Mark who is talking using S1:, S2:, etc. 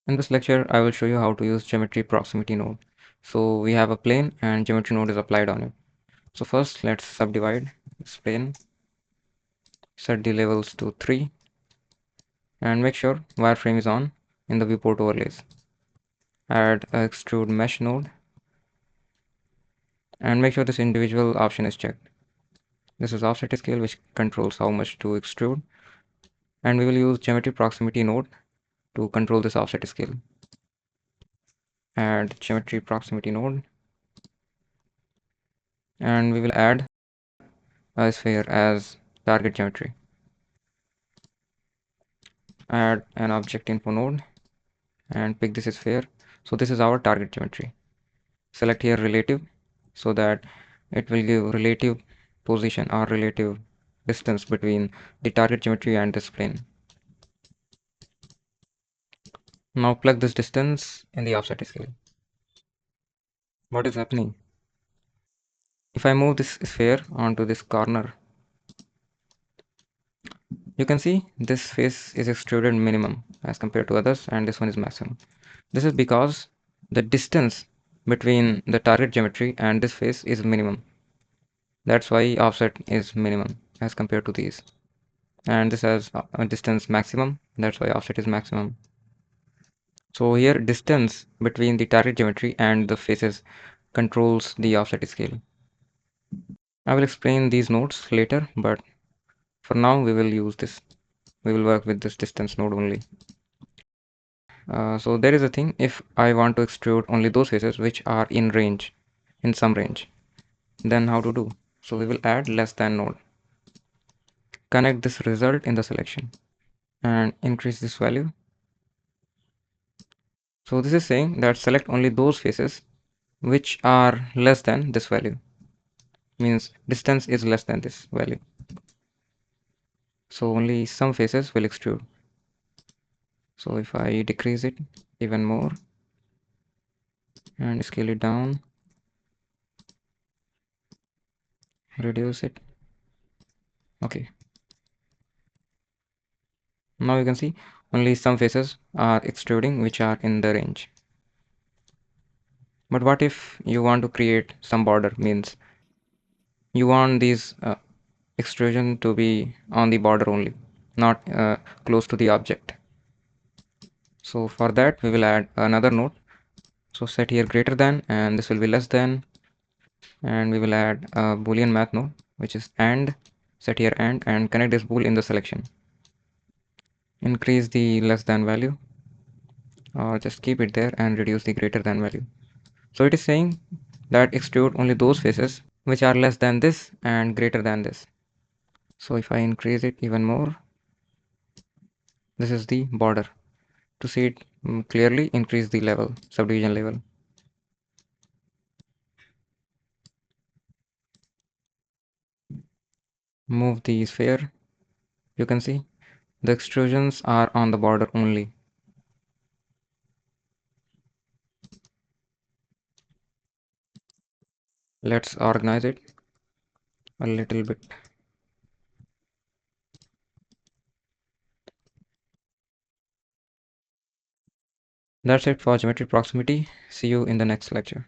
S1: In this lecture, I will show you how to use geometry proximity node. So we have a plane and geometry node is applied on it. So first let's subdivide this plane, set the levels to 3 and make sure wireframe is on in the viewport overlays. Add a extrude mesh node and make sure this individual option is checked. This is offset scale which controls how much to extrude, and we will use geometry proximity node to control this offset scale. Add geometry proximity node and we will add a sphere as target geometry. Add an object info node and pick this sphere. So this is our target geometry. Select here relative so that it will give relative position or relative distance between the target geometry and this plane. Now plug this distance in the offset scale. What is happening? If I move this sphere onto this corner, you can see this face is extruded minimum as compared to others and this one is maximum. This is because the distance between the target geometry and this face is minimum. That's why offset is minimum as compared to these. And this has a distance maximum. That's why offset is maximum. So here distance between the target geometry and the faces controls the offset scale. I will explain these nodes later, but for now we will use this. We will work with this distance node only. So there is a thing, if I want to extrude only those faces which are in range, in some range, then how to do? So we will add less than node. Connect this result in the selection and increase this value. So this is saying that select only those faces which are less than this value, means distance is less than this value. So only some faces will extrude. So if I decrease it even more and scale it down, reduce it. Okay. Now you can see only some faces are extruding which are in the range. But what if you want to create some border, means you want these extrusion to be on the border only, not close to the object. So for that we will add another node. So set here greater than and this will be less than, and we will add a boolean math node which is and. Set here and connect this bool in the selection. Increase the less than value or just keep it there and reduce the greater than value. So it is saying that extrude only those faces which are less than this and greater than this. So if I increase it even more, this is the border. To see it clearly, increase the level, subdivision level. Move the sphere. You can see the extrusions are on the border only. Let's organize it a little bit. That's it for geometry proximity. See you in the next lecture.